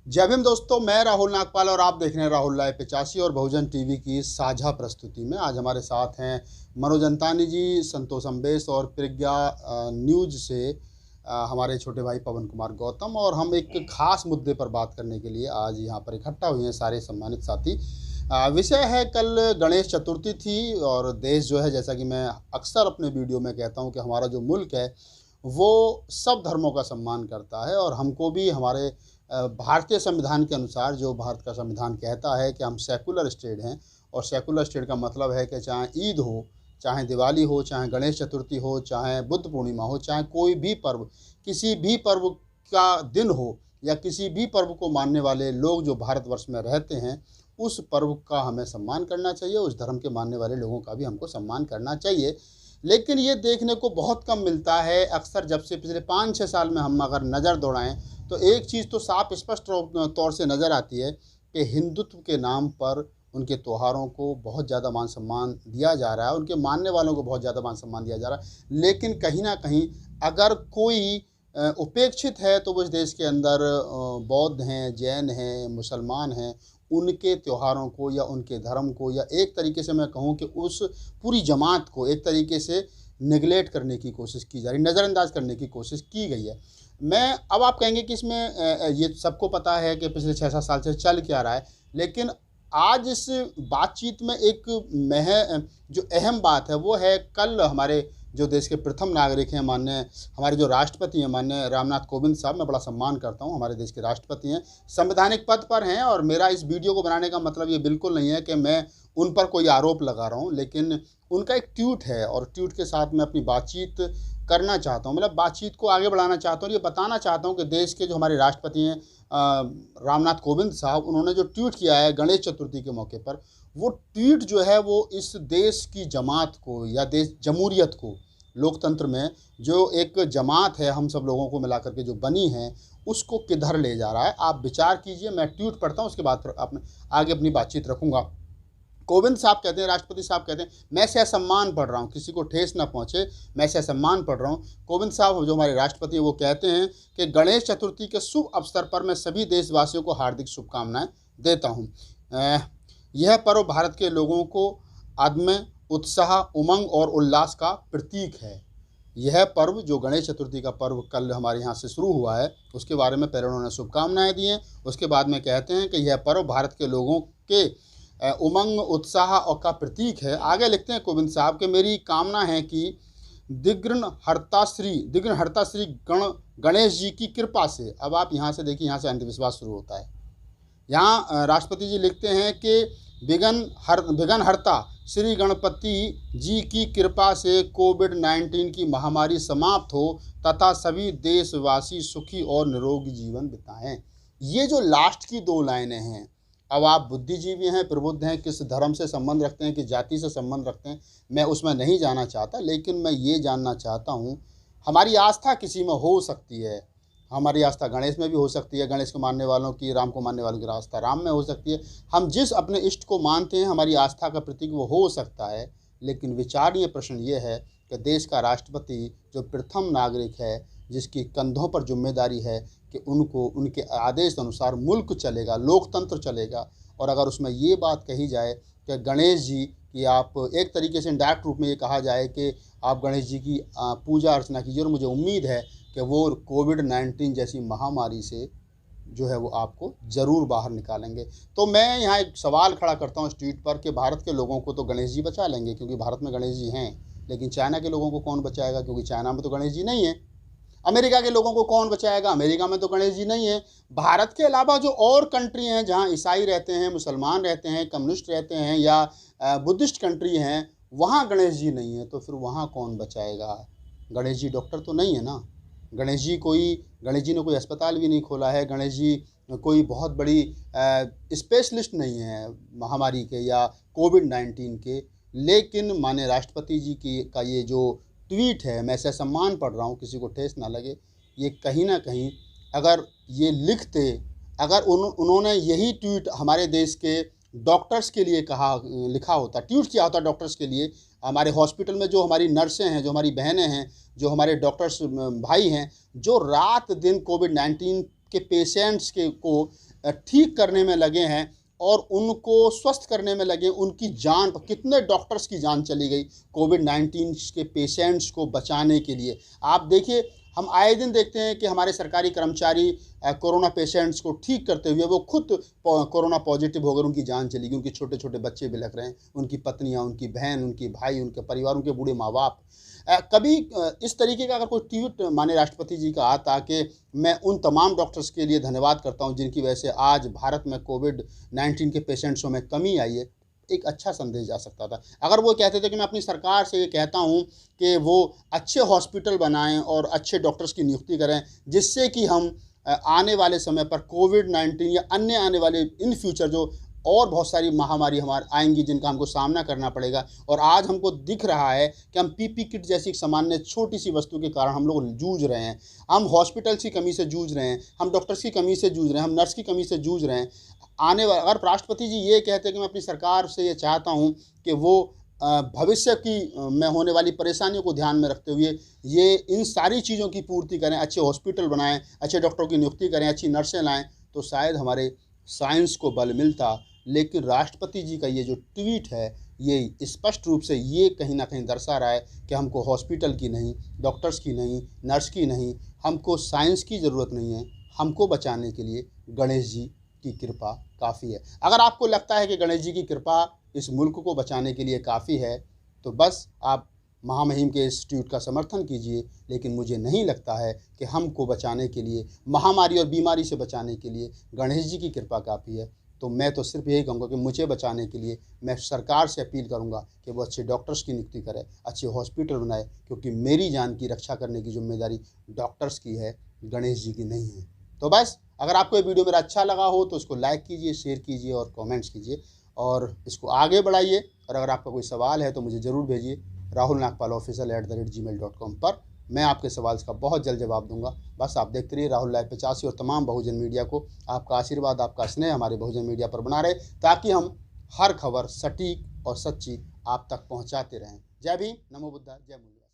जय भीम दोस्तों, मैं राहुल नागपाल और आप देख रहे हैं राहुल लाइव 85 और बहुजन टीवी की साझा प्रस्तुति में। आज हमारे साथ हैं मनोज अंतानी जी, संतोष अम्बेश और प्रज्ञा न्यूज से हमारे छोटे भाई पवन कुमार गौतम। और हम एक खास मुद्दे पर बात करने के लिए आज यहाँ पर इकट्ठा हुए हैं सारे सम्मानित साथी। विषय है, कल गणेश चतुर्थी थी और देश जो है, जैसा कि मैं अक्सर अपने वीडियो में कहता हूँ कि हमारा जो मुल्क है वो सब धर्मों का सम्मान करता है। और हमको भी हमारे भारतीय संविधान के अनुसार, जो भारत का संविधान कहता है कि हम सेकुलर स्टेट हैं, और सेकुलर स्टेट का मतलब है कि चाहे ईद हो, चाहे दिवाली हो, चाहे गणेश चतुर्थी हो, चाहे बुद्ध पूर्णिमा हो, चाहे कोई भी पर्व, किसी भी पर्व का दिन हो, या किसी भी पर्व को मानने वाले लोग जो भारतवर्ष में रहते हैं, उस पर्व का हमें सम्मान करना चाहिए। उस धर्म के मानने वाले लोगों का भी हमको सम्मान करना चाहिए। लेकिन ये देखने को बहुत कम मिलता है। अक्सर जब से पिछले 5-6 साल में हम अगर नज़र दौड़ाएं तो एक चीज़ तो साफ स्पष्ट तौर से नज़र आती है कि हिंदुत्व के नाम पर उनके त्योहारों को बहुत ज़्यादा मान सम्मान दिया जा रहा है, उनके मानने वालों को बहुत ज़्यादा मान सम्मान दिया जा रहा है। लेकिन कहीं ना कहीं अगर कोई उपेक्षित है तो वो इस देश के अंदर बौद्ध हैं, जैन हैं, मुसलमान हैं, उनके त्योहारों को या उनके धर्म को, या एक तरीके से मैं कहूँ कि उस पूरी जमात को एक तरीके से नेगलेक्ट करने की कोशिश की जा रही, नज़रअंदाज करने की कोशिश की गई है। मैं अब आप कहेंगे कि इसमें ये सबको पता है कि पिछले 6-7 साल से चल क्या रहा है, लेकिन आज इस बातचीत में एक जो अहम बात है वो है, कल हमारे जो देश के प्रथम नागरिक हैं, माननीय हमारे जो राष्ट्रपति हैं, माननीय रामनाथ कोविंद साहब, मैं बड़ा सम्मान करता हूं, हमारे देश के राष्ट्रपति हैं, संवैधानिक पद पर हैं। और मेरा इस वीडियो को बनाने का मतलब ये बिल्कुल नहीं है कि मैं उन पर कोई आरोप लगा रहा हूं, लेकिन उनका एक ट्वीट है और ट्वीट के साथ मैं अपनी बातचीत करना चाहता हूं, मतलब बातचीत को आगे बढ़ाना चाहता हूं। ये बताना चाहता हूं कि देश के जो हमारे राष्ट्रपति हैं रामनाथ कोविंद साहब, उन्होंने जो ट्वीट किया है गणेश चतुर्थी के मौके पर, वो ट्वीट जो है वो इस देश की जमात को, या देश जमहूरियत को, लोकतंत्र में जो एक जमात है हम सब लोगों को मिला करके जो बनी है, उसको किधर ले जा रहा है। आप विचार कीजिए। मैं ट्वीट पढ़ता हूँ, उसके बाद अपने आगे अपनी बातचीत रखूँगा। कोविंद साहब कहते हैं, राष्ट्रपति साहब कहते हैं, मैं ससम्मान पढ़ रहा हूँ, किसी को ठेस ना पहुँचे, मैं ससम्मान पढ़ रहा हूँ। कोविंद साहब जो हमारे राष्ट्रपति हैं वो कहते हैं कि गणेश चतुर्थी के शुभ अवसर पर मैं सभी देशवासियों को हार्दिक शुभकामनाएं देता हूँ। यह पर्व भारत के लोगों को अदम्य उत्साह, उमंग और उल्लास का प्रतीक है। यह पर्व, जो गणेश चतुर्थी का पर्व कल हमारे यहाँ से शुरू हुआ है, उसके बारे में पहले उन्होंने शुभकामनाएं दी हैं। उसके बाद में कहते हैं कि यह पर्व भारत के लोगों के उमंग, उत्साह और का प्रतीक है। आगे लिखते हैं कोविंद साहब कि मेरी कामना है कि विघ्नहर्ता श्री गणेश जी की कृपा से, अब आप यहाँ से देखिए, यहाँ से अंधविश्वास शुरू होता है। यहाँ राष्ट्रपति जी लिखते हैं कि विघ्नहर्ता श्री गणपति जी की कृपा से कोविड-19 की महामारी समाप्त हो तथा सभी देशवासी सुखी और निरोगी जीवन बिताएं। ये जो लास्ट की 2 लाइनें हैं, अब आप बुद्धिजीवी हैं, प्रबुद्ध हैं, किस धर्म से संबंध रखते हैं, किस जाति से संबंध रखते हैं, मैं उसमें नहीं जाना चाहता। लेकिन मैं ये जानना चाहता हूँ, हमारी आस्था किसी में हो सकती है, हमारी आस्था गणेश में भी हो सकती है, गणेश को मानने वालों की, राम को मानने वालों की आस्था राम में हो सकती है, हम जिस अपने इष्ट को मानते हैं हमारी आस्था का प्रतीक वो हो सकता है। लेकिन विचारणीय प्रश्न ये है कि देश का राष्ट्रपति जो प्रथम नागरिक है, जिसकी कंधों पर जिम्मेदारी है कि उनको उनके आदेश अनुसार मुल्क चलेगा, लोकतंत्र चलेगा, और अगर उसमें ये बात कही जाए कि गणेश जी की, आप एक तरीके से इंडायरेक्ट रूप में ये कहा जाए कि आप गणेश जी की पूजा अर्चना कीजिए, और मुझे उम्मीद है कि वो कोविड-19 जैसी महामारी से जो है वो आपको ज़रूर बाहर निकालेंगे। तो मैं यहाँ एक सवाल खड़ा करता हूँ इस ट्वीट पर कि भारत के लोगों को तो गणेश जी बचा लेंगे क्योंकि भारत में गणेश जी हैं, लेकिन चाइना के लोगों को कौन बचाएगा, क्योंकि चाइना में तो गणेश जी नहीं है। अमेरिका के लोगों को कौन बचाएगा, अमेरिका में तो गणेश जी नहीं है। भारत के अलावा जो और कंट्री हैं जहाँ ईसाई रहते हैं, मुसलमान रहते हैं, कम्युनिस्ट रहते हैं, या बुद्धिस्ट कंट्री हैं, वहाँ गणेश जी नहीं है, तो फिर वहाँ कौन बचाएगा। गणेश जी डॉक्टर तो नहीं है ना, गणेश जी ने कोई अस्पताल भी नहीं खोला है, गणेश जी कोई बहुत बड़ी स्पेशलिस्ट नहीं है महामारी के या कोविड-19 के। लेकिन माननीय राष्ट्रपति जी की का ये जो ट्वीट है, मैं ससम्मान पढ़ रहा हूँ, किसी को ठेस ना लगे, ये कहीं ना कहीं अगर ये लिखते, अगर उन्होंने यही ट्वीट हमारे देश के डॉक्टर्स के लिए लिखा होता, ट्वीट किया होता डॉक्टर्स के लिए, हमारे हॉस्पिटल में जो हमारी नर्सें हैं, जो हमारी बहनें हैं, जो हमारे डॉक्टर्स भाई हैं, जो रात दिन कोविड-19 के पेशेंट्स को ठीक करने में लगे हैं और उनको स्वस्थ करने में लगे। उनकी जान, कितने डॉक्टर्स की जान चली गई कोविड-19 के पेशेंट्स को बचाने के लिए। आप देखिए, हम आए दिन देखते हैं कि हमारे सरकारी कर्मचारी कोरोना पेशेंट्स को ठीक करते हुए वो खुद कोरोना पॉजिटिव होकर उनकी जान चली गई। उनके छोटे-छोटे बच्चे बिलख रहे हैं, उनकी पत्नियाँ, उनकी बहन, उनके भाई, उनके परिवार, उनके बूढ़े माँ-बाप। कभी इस तरीके का अगर कोई ट्वीट माननीय राष्ट्रपति जी का आता कि मैं उन तमाम डॉक्टर्स के लिए धन्यवाद करता हूं जिनकी वजह से आज भारत में कोविड-19 के पेशेंट्सों में कमी आई है, एक अच्छा संदेश जा सकता था। अगर वो कहते थे कि मैं अपनी सरकार से ये कहता हूं कि वो अच्छे हॉस्पिटल बनाएं और अच्छे डॉक्टर्स की नियुक्ति करें, जिससे कि हम आने वाले समय पर कोविड-19 या अन्य आने वाले इन फ्यूचर जो और बहुत सारी महामारी हमारे आएंगी जिनका हमको सामना करना पड़ेगा। और आज हमको दिख रहा है कि हम पीपी किट जैसी एक सामान्य छोटी सी वस्तु के कारण हम लोग जूझ रहे हैं। हम हॉस्पिटल्स की कमी से जूझ रहे हैं, हम डॉक्टर्स की कमी से जूझ रहे हैं, हम नर्स की कमी से जूझ रहे हैं। आने वाले, अगर राष्ट्रपति जी ये कहते हैं कि मैं अपनी सरकार से ये चाहता हूँ कि वो भविष्य की में होने वाली परेशानियों को ध्यान में रखते हुए ये इन सारी चीज़ों की पूर्ति करें, अच्छे हॉस्पिटल बनाएं, अच्छे डॉक्टरों की नियुक्ति करें, अच्छी नर्सें लाएं, तो शायद हमारे साइंस को बल मिलता। लेकिन राष्ट्रपति जी का ये जो ट्वीट है, ये स्पष्ट रूप से ये कहीं ना कहीं दर्शा रहा है कि हमको हॉस्पिटल की नहीं, डॉक्टर्स की नहीं, नर्स की नहीं, हमको साइंस की ज़रूरत नहीं है। हमको बचाने के लिए गणेश जी की कृपा काफ़ी है। अगर आपको लगता है कि गणेश जी की कृपा इस मुल्क को बचाने के लिए काफ़ी है, तो बस आप महामहिम के इस ट्वीट का समर्थन कीजिए। लेकिन मुझे नहीं लगता है कि हमको बचाने के लिए, महामारी और बीमारी से बचाने के लिए गणेश जी की कृपा काफ़ी है। तो मैं तो सिर्फ यही कहूँगा कि मुझे बचाने के लिए मैं सरकार से अपील करूँगा कि वो अच्छे डॉक्टर्स की नियुक्ति करे, अच्छे हॉस्पिटल बनाए, क्योंकि मेरी जान की रक्षा करने की जिम्मेदारी डॉक्टर्स की है, गणेश जी की नहीं है। तो बस, अगर आपको ये वीडियो मेरा अच्छा लगा हो तो इसको लाइक कीजिए, शेयर कीजिए और कमेंट्स कीजिए और इसको आगे बढ़ाइए। और अगर आपका कोई सवाल है तो मुझे ज़रूर भेजिए rahulnagpalofficial@gmail.com पर। मैं आपके सवाल का बहुत जल्द जवाब दूंगा। बस आप देखते रहिए राहुल लाइव 85 और तमाम बहुजन मीडिया को। आपका आशीर्वाद, आपका स्नेह हमारे बहुजन मीडिया पर बना रहे, ताकि हम हर खबर सटीक और सच्ची आप तक पहुंचाते रहें। जय भीम, नमो बुद्धाय, जय मूल्य।